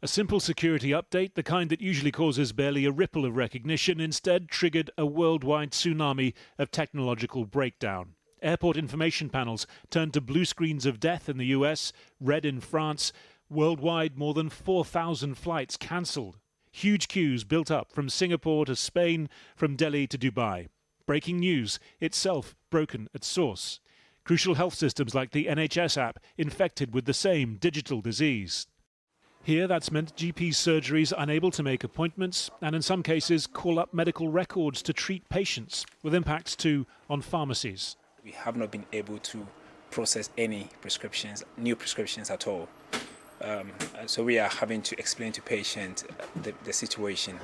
A simple security update, the kind that usually causes barely a ripple of recognition, instead triggered a worldwide tsunami of technological breakdown. Airport information panels turned to blue screens of death in the US, red in France. Worldwide, more than 4,000 flights cancelled. Huge queues built up from Singapore to Spain, from Delhi to Dubai. Breaking news, itself broken at source. Crucial health systems like the NHS app infected with the same digital disease. Here, that's meant GP surgeries unable to make appointments and in some cases call up medical records to treat patients, with impacts too on pharmacies. We have not been able to process any prescriptions, new prescriptions at all. So we are having to explain to patients the situation.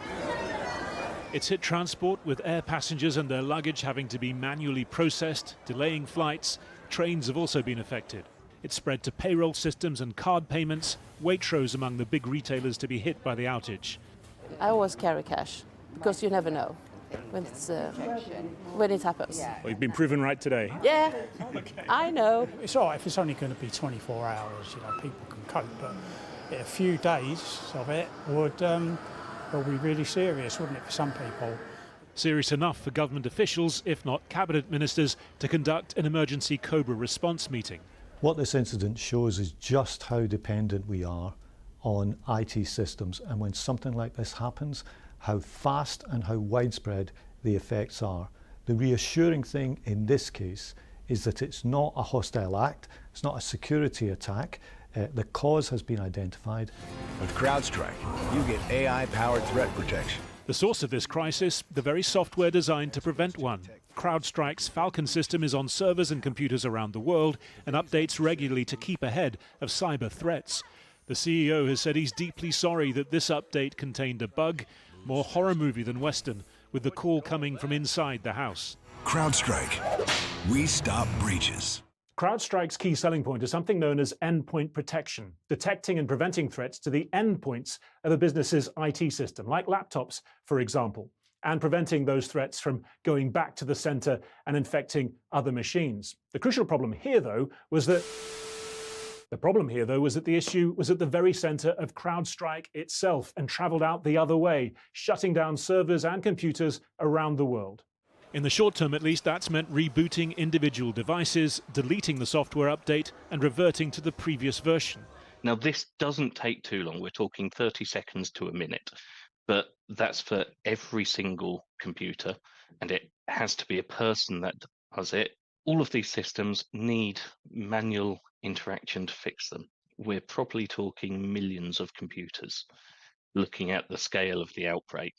It's hit transport, with air passengers and their luggage having to be manually processed, delaying flights. Trains have also been affected. It's spread to payroll systems and card payments, Waitrose among the big retailers to be hit by the outage. I always carry cash, because you never know when it happens. Well, you've been proven right today. Yeah, I know. It's all right if it's only going to be 24 hours, people can cope, but a few days of it would be really serious, wouldn't it, for some people? Serious enough for government officials, if not cabinet ministers, to conduct an emergency COBRA response meeting. What this incident shows is just how dependent we are on IT systems, and when something like this happens, how fast and how widespread the effects are. The reassuring thing in this case is that it's not a hostile act, it's not a security attack. The cause has been identified. With CrowdStrike, you get AI-powered threat protection. The source of this crisis, the very software designed to prevent one. CrowdStrike's Falcon system is on servers and computers around the world and updates regularly to keep ahead of cyber threats. The CEO has said he's deeply sorry that this update contained a bug, more horror movie than Western, with the call coming from inside the house. CrowdStrike. We stop breaches. CrowdStrike's key selling point is something known as endpoint protection, detecting and preventing threats to the endpoints of a business's IT system, like laptops, for example, and preventing those threats from going back to the center and infecting other machines. The crucial problem here, though, was that the issue was at the very center of CrowdStrike itself and traveled out the other way, shutting down servers and computers around the world. In the short term, at least, that's meant rebooting individual devices, deleting the software update, and reverting to the previous version. Now, this doesn't take too long. We're talking 30 seconds to a minute, but that's for every single computer, and it has to be a person that does it. All of these systems need manual interaction to fix them. We're probably talking millions of computers, looking at the scale of the outbreak.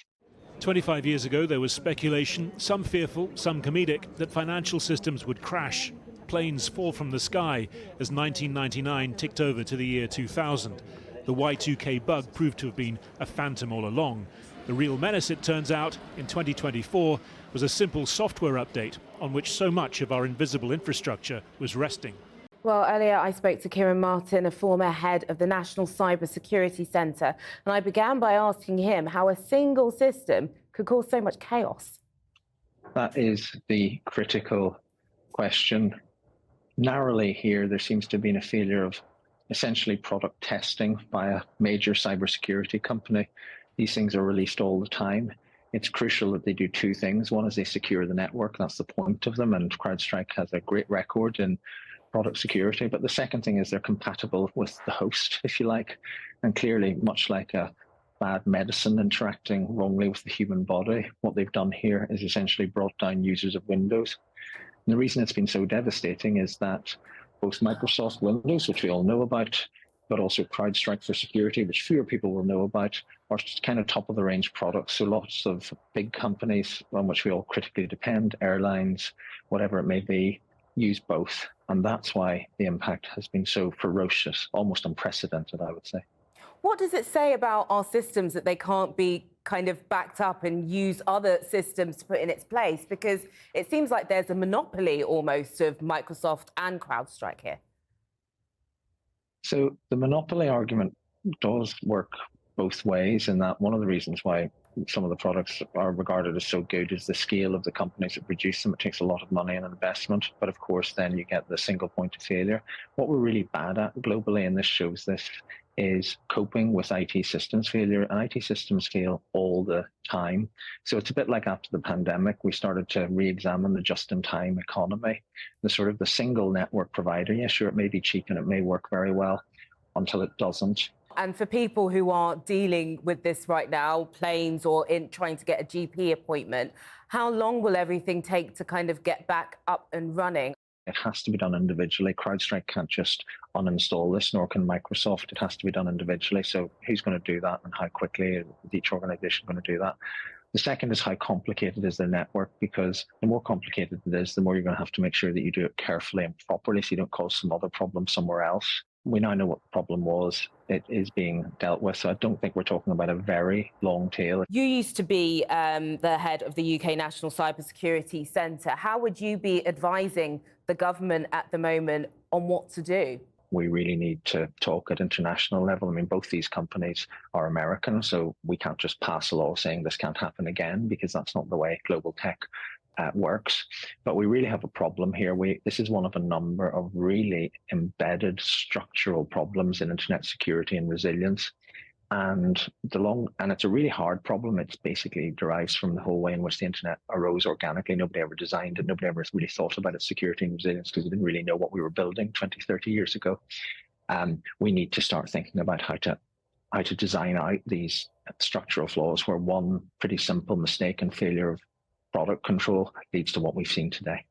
25 years ago, there was speculation, some fearful, some comedic, that financial systems would crash. Planes fall from the sky as 1999 ticked over to the year 2000. The Y2K bug proved to have been a phantom all along. The real menace, it turns out, in 2024 was a simple software update on which so much of our invisible infrastructure was resting. Well, earlier I spoke to Kieran Martin, a former head of the National Cyber Security Centre, and I began by asking him how a single system could cause so much chaos. That is the critical question. Narrowly here, there seems to have been a failure of essentially product testing by a major cybersecurity company. These things are released all the time. It's crucial that they do two things. One is they secure the network. That's the point of them, and CrowdStrike has a great record in product security. But the second thing is they're compatible with the host, if you like. And clearly, much like a bad medicine interacting wrongly with the human body, what they've done here is essentially brought down users of Windows. And the reason it's been so devastating is that both Microsoft Windows, which we all know about, but also CrowdStrike for security, which fewer people will know about, are kind of top of the range products. So lots of big companies on which we all critically depend, airlines, whatever it may be, use both. And that's why the impact has been so ferocious, almost unprecedented, I would say. What does it say about our systems that they can't be kind of backed up and use other systems to put in its place? Because it seems like there's a monopoly almost of Microsoft and CrowdStrike here. So the monopoly argument does work both ways, in that one of the reasons why some of the products are regarded as so good is the scale of the companies that produce them. It takes a lot of money and investment, but of course then you get the single point of failure. What we're really bad at globally, and this shows this, is coping with IT systems failure, and IT systems fail all the time. So it's a bit like after the pandemic, we started to re-examine the just-in-time economy, the single network provider. Yeah, sure, it may be cheap and it may work very well until it doesn't. And for people who are dealing with this right now, planes or in trying to get a GP appointment, how long will everything take to kind of get back up and running? It has to be done individually. CrowdStrike can't just uninstall this, nor can Microsoft. It has to be done individually. So who's going to do that, and how quickly is each organization going to do that? The second is how complicated is the network, because the more complicated it is, the more you're going to have to make sure that you do it carefully and properly so you don't cause some other problem somewhere else. We now know what the problem was. It is being dealt with. So I don't think we're talking about a very long tail. You used to be the head of the UK National Cybersecurity Centre. How would you be advising the government at the moment on what to do? We really need to talk at international level. I mean, both these companies are American, so we can't just pass a law saying this can't happen again, because that's not the way global tech works. But we really have a problem here. This is one of a number of really embedded structural problems in internet security and resilience. And it's a really hard problem. It basically derives from the whole way in which the internet arose organically. Nobody ever designed it. Nobody ever really thought about its security and resilience, because we didn't really know what we were building 20, 30 years ago. We need to start thinking about how to design out these structural flaws, where one pretty simple mistake and failure of product control leads to what we've seen today.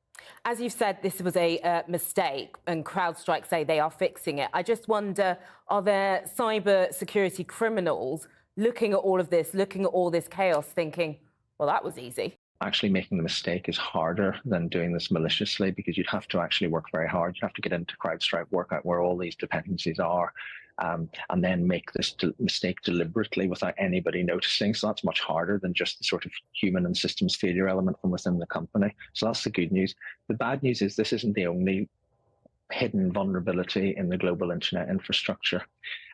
As you've said, this was a mistake, and CrowdStrike say they are fixing it. I just wonder, are there cyber security criminals looking at all of this, looking at all this chaos, thinking, well, that was easy? Actually making the mistake is harder than doing this maliciously, because you'd have to actually work very hard. You have to get into CrowdStrike, work out where all these dependencies are, and then make this mistake deliberately without anybody noticing. So that's much harder than just the sort of human and systems failure element from within the company. So that's the good news. The bad news is this isn't the only hidden vulnerability in the global internet infrastructure.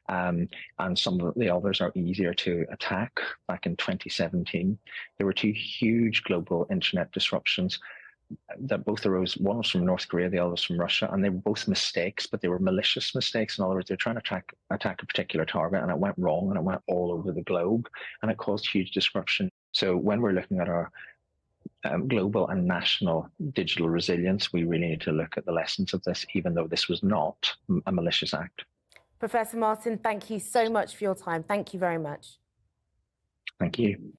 And some of the others are easier to attack. Back in 2017, there were two huge global internet disruptions that both arose. One was from North Korea, the other was from Russia, and they were both mistakes, but they were malicious mistakes. In other words, they're trying to attack a particular target, and it went wrong, and it went all over the globe, and it caused huge disruption. So when we're looking at our global and national digital resilience, we really need to look at the lessons of this, even though this was not a malicious act. Professor Martin, thank you so much for your time. Thank you very much. Thank you.